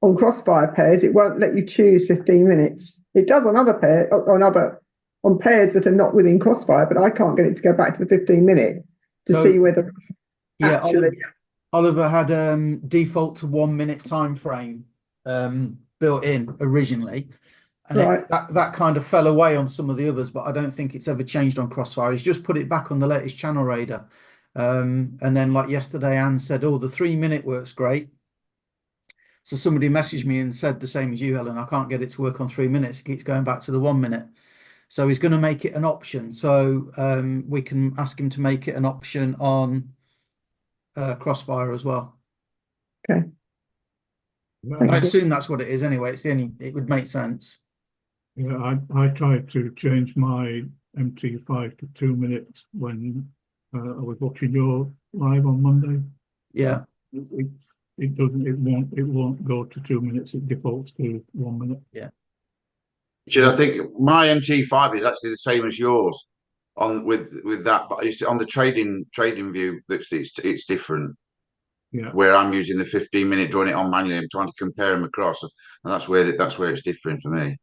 On crossfire pairs, it won't let you choose 15 minutes. It does on other pairs, on pairs that are not within crossfire, but I can't get it to go back to the 15-minute to see whether yeah, actually. Oliver had default to 1-minute time frame built in originally, and Right. that kind of fell away on some of the others, but I don't think it's ever changed on Crossfire. He's just put it back on the latest channel radar, and then like yesterday, Anne said, "Oh, the 3-minute works great." So somebody messaged me and said the same as you, Helen. I can't get it to work on 3 minutes. It keeps going back to the 1-minute. So he's going to make it an option. So we can ask him to make it an option on Crossfire as well. Okay. I assume that's what it is anyway. It would make sense. Yeah, I tried to change my MT5 to 2 minutes when I was watching your live on Monday. Yeah. It won't go to 2 minutes. It defaults to 1 minute. Yeah. Richard, I think my MT5 is actually the same as yours with that, but it's on the trading view that it's different. Yeah. Where I'm using the 15-minute, drawing it on manually, I'm trying to compare them across, and that's where it's different for me.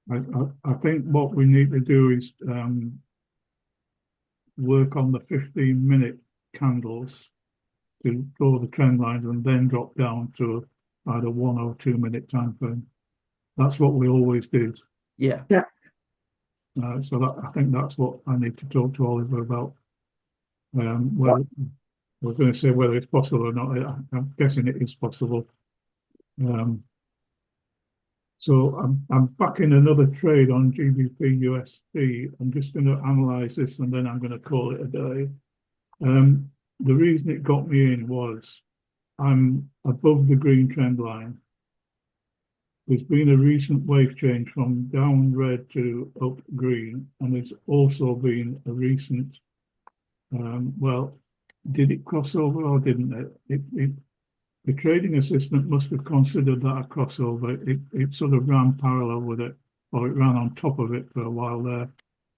I think what we need to do is work on the 15-minute candles to draw the trend lines and then drop down to either 1 or 2 minute time frame. That's what we always did. Yeah. Yeah. So I think that's what I need to talk to Oliver about. I was going to say whether it's possible or not. I'm guessing it is possible. So I'm backing another trade on GBP USD. I'm just going to analyze this and then I'm going to call it a day. The reason it got me in was I'm above the green trend line. there's been a recent wave change from down red to up green, and there's also been a recent, well, did it cross over or didn't it? The trading assistant must have considered that a crossover. It sort of ran parallel with it, or it ran on top of it for a while there.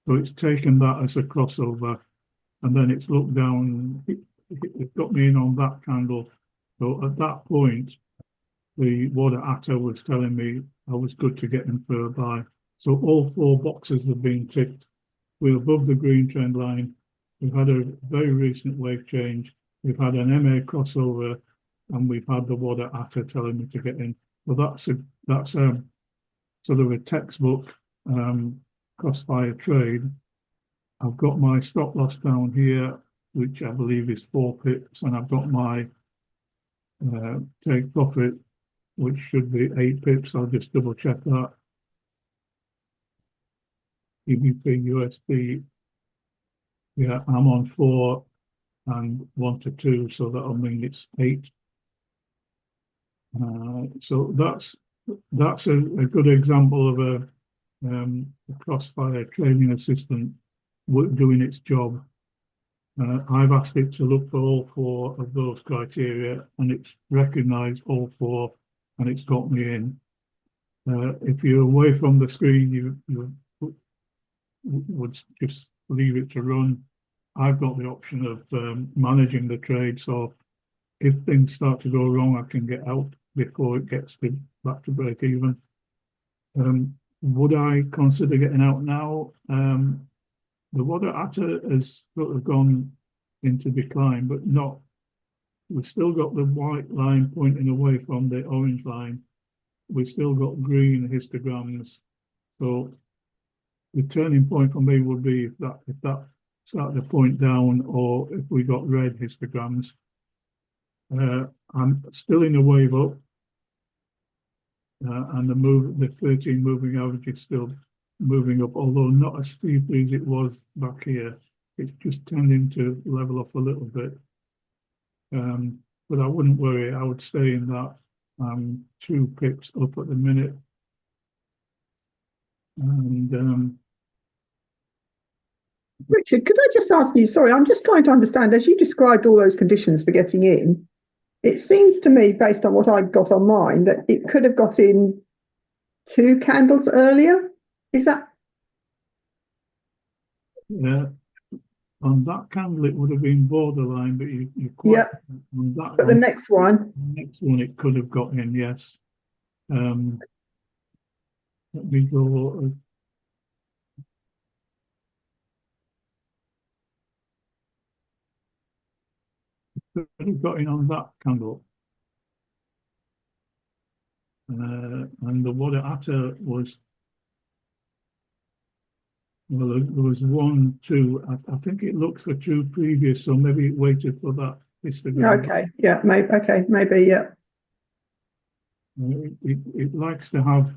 So it's taken that as a crossover, and then it's looked down. It got me in on that candle. So at that point, the water atta was telling me I was good to get in for a buy. So all 4 boxes have been ticked. We're above the green trend line. We've had a very recent wave change. We've had an MA crossover, and we've had the water atta telling me to get in. Well, that's a sort of a textbook crossfire trade. I've got my stop loss down here, which I believe is 4 pips, and I've got my take profit, which should be 8 pips. I'll just double check that. GBP USD, yeah, I'm on 4 and 1 to 2, so that'll mean it's 8. So that's a good example of a crossfire trading assistant doing its job. I've asked it to look for all 4 of those criteria, and it's recognised all 4, and it's got me in. If you're away from the screen, you would just leave it to run. I've got the option of managing the trade, so if things start to go wrong, I can get out before it gets back to break even. Would I consider getting out now? The water atta has sort of gone into decline, but not. We've still got the white line pointing away from the orange line. We've still got green histograms. So the turning point for me would be if that started to point down, or if we got red histograms. I'm still in a wave up, and the 13 moving average is still moving up, although not as steeply as it was back here. It's just tending to level off a little bit. But I wouldn't worry. I would stay in that 2 pips up at the minute. And Richard, could I just ask you, sorry, I'm just trying to understand, as you described all those conditions for getting in, it seems to me, based on what I've got on mine, that it could have got in 2 candles earlier. Is that? yeah, on that candle, it would have been borderline, but you quite, Yeah. on that But one, the next one, it could have got in, yes. Let me go. Could have got in on that candle. And the water atta was, well, there was 1, 2. I think it looks for 2 previous, so maybe it waited for that histogram. okay, yeah, maybe, yeah. It likes to have,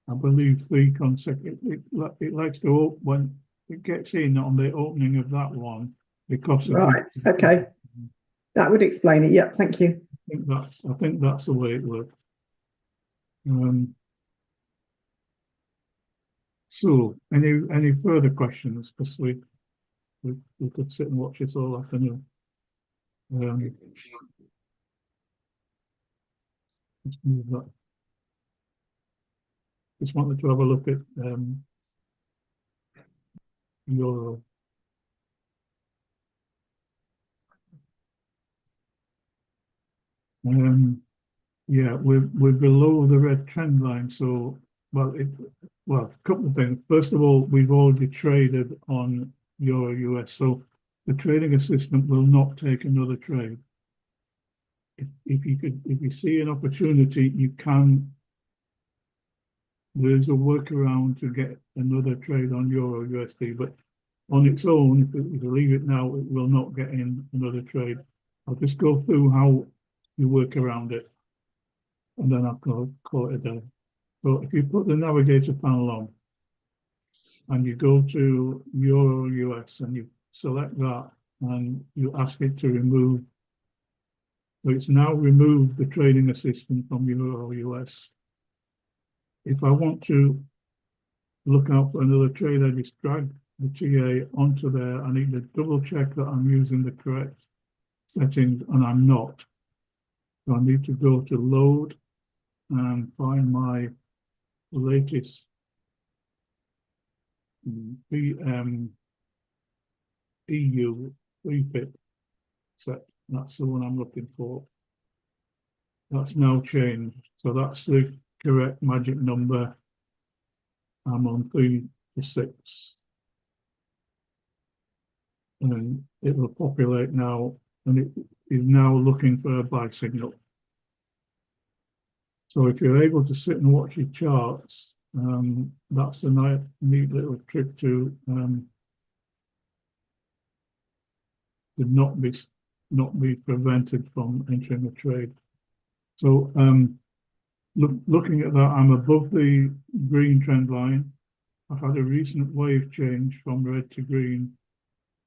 I believe, 3 consecutive. It likes to when it gets in on the opening of that one, because of Right, okay. That would explain it. Yeah, thank you. I think that's the way it works. So, any further questions? Because we could sit and watch this all afternoon. Let's move that. Just wanted to have a look at euro. Yeah, we're below the red trend line. So, well, a couple of things. First of all, we've already traded on euro US, so the trading assistant will not take another trade. If you see an opportunity, you can. There's a workaround to get another trade on euro USD, but on its own, if you leave it now, it will not get in another trade. I'll just go through how you work around it, and then I'll call it a day. So if you put the navigator panel on, and you go to euro US, and you select that, and you ask it to remove. So it's now removed the trading assistant from euro US. if I want to look out for another trade, I just drag the TA onto there. I need to double check that I'm using the correct settings, and I'm not. So I need to go to load and find my latest BM EU 3-pip set. That's the one I'm looking for. That's now changed. So that's the correct magic number. I'm on 3 to 6. And it will populate now, and it is now looking for a buy signal. So if you're able to sit and watch your charts, that's a neat little trick to not be prevented from entering a trade. So looking at that, I'm above the green trend line. I've had a recent wave change from red to green.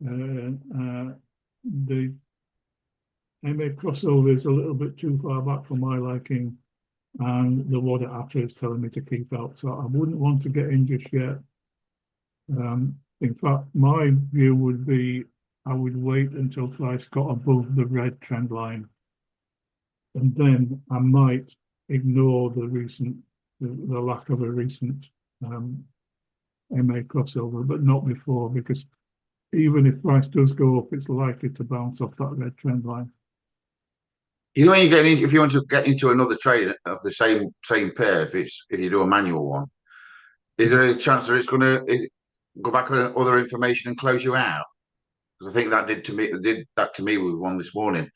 The MA crossover is a little bit too far back for my liking, and the water after is telling me to keep out. So I wouldn't want to get in just yet. In fact, my view would be I would wait until price got above the red trend line, and then I might ignore the lack of a recent MA crossover, but not before, because even if price does go up, it's likely to bounce off that red trend line. You know, when you get in, if you want to get into another trade of the same pair, if you do a manual one, is there a chance that it's going to go back on other information and close you out? Because I think that did that to me with one this morning.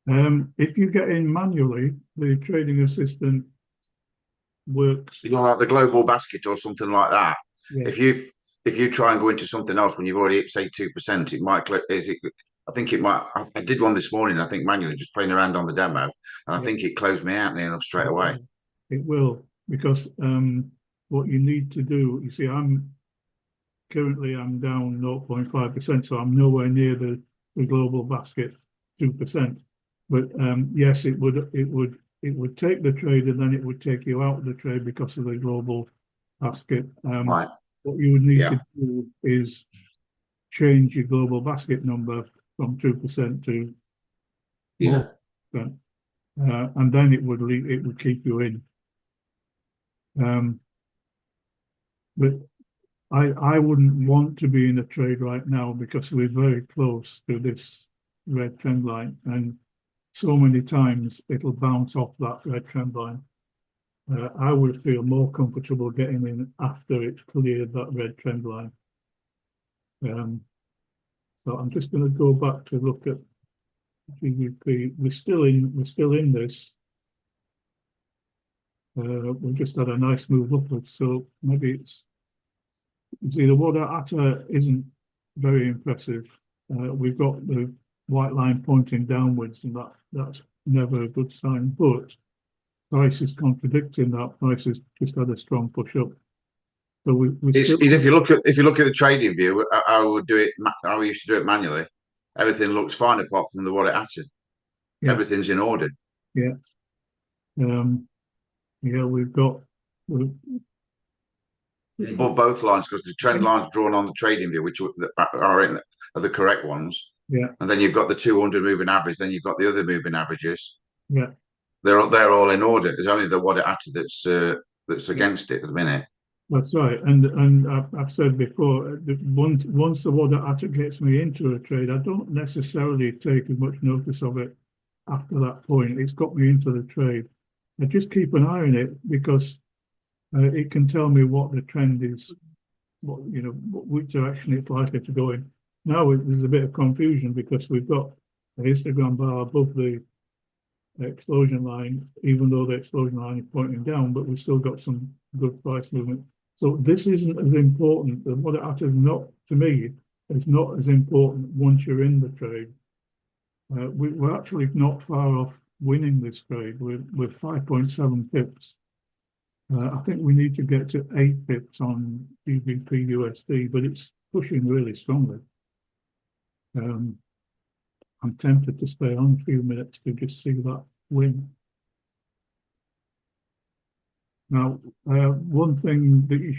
If you get in manually, the trading assistant works. You know, like the global basket or something like that. Yeah. If you try and go into something else when you've already hit, say, 2%, it might. I think it might. I did one this morning. I think manually, just playing around on the demo, and I think it closed me out near enough straight away. It will, because what you need to do, you see, I'm down 0.5%, so I'm nowhere near the global basket 2%. But yes, it would take the trade, and then it would take you out of the trade because of the global basket. Right. What you would need to do is change your global basket number from 2% to 4%, and then it would keep you in. But I wouldn't want to be in a trade right now because we're very close to this red trend line, and so many times it'll bounce off that red trend line. I would feel more comfortable getting in after it's cleared that red trend line. So I'm just going to go back to look at GBP. We're still in this. We've just had a nice move upwards, so maybe it's. See, the water ATA isn't very impressive. We've got the white line pointing downwards, and that's never a good sign. But price is contradicting that. Price has just had a strong push up. So if you look at the trading view, I would do it. I used to do it manually. Everything looks fine apart from the water ATA. Yes. Everything's in order. Yeah. Yeah, we've got. Above both lines, because the trend line's drawn on the trading view, which are the correct ones. Yeah. And then you've got the 200 moving average. Then you've got the other moving averages. Yeah. They're all in order. There's only the water ATA that's against it at the minute. That's right, and I've said before, once the water ATA gets me into a trade, I don't necessarily take as much notice of it after that point. It's got me into the trade. I just keep an eye on it because it can tell me what the trend is, which direction it's likely to go in. Now there's a bit of confusion because we've got the histogram bar above the explosion line, even though the explosion line is pointing down, but we've still got some good price movement. So this isn't as important. The water ATA is not, to me, it's not as important once you're in the trade. We're actually not far off winning this trade. We're 5.7 pips. I think we need to get to 8 pips on GBP USD, but it's pushing really strongly. I'm tempted to stay on a few minutes to just see that win. Now, one thing that you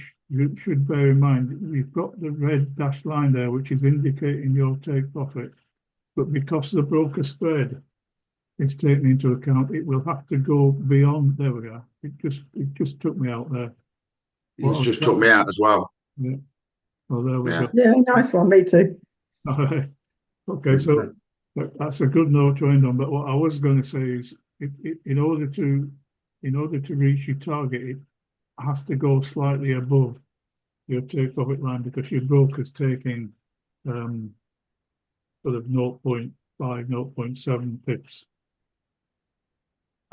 should bear in mind, you've got the red dashed line there, which is indicating your take profit. But because the broker spread is taken into account, it will have to go beyond. There we go. It just took me out there. It's just took me out as well. Yeah. Well, there we Yeah. go. Yeah, nice one, me too. Okay, so that's a good note to end on. But what I was going to say is, in order to reach your target, it has to go slightly above your take profit line because your broker's taking sort of 0.5, 0.7 pips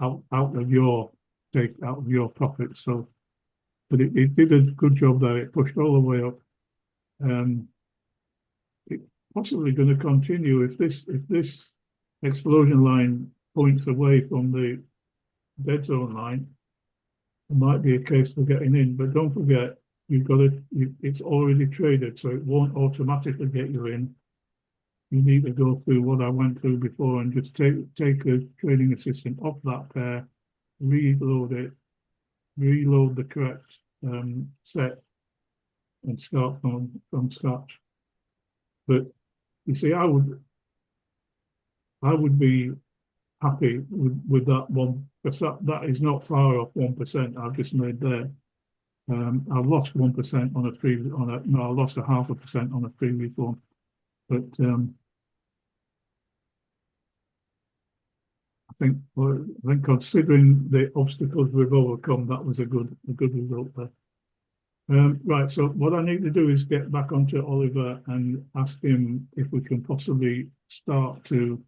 out of your profit. So, but it did a good job there. It pushed all the way up. It's possibly going to continue if this explosion line points away from the dead zone line. It might be a case for getting in, but don't forget it's already traded, so it won't automatically get you in. You need to go through what I went through before and just take a trading assistant off that pair, reload it, reload the correct set, and start from scratch. But you see, I would be happy with that one, because that is not far off 1%. I've just made there. I've lost 1% on a previous I lost 0.5% on a previous one, but I think considering the obstacles we've overcome, that was a good result there. Right, so what I need to do is get back onto Oliver and ask him if we can possibly start to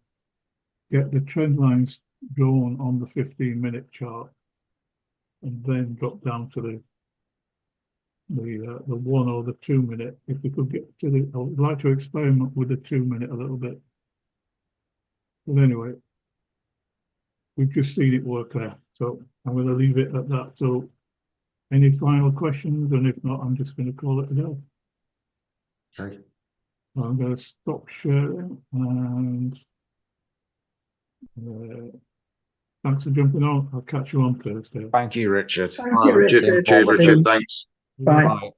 get the trend lines drawn on the 15-minute chart, and then drop down to the 1 or the 2 minute. If we could get to I would like to experiment with the 2 minute a little bit. But anyway, we've just seen it work there, so I'm going to leave it at that. So, any final questions? And if not, I'm just going to call it a day. Okay. I'm going to stop sharing, and thanks for jumping on. I'll catch you on Thursday. Thank you, Richard. Thank you, Richard. Cheers, Richard. Thanks. Bye. Bye.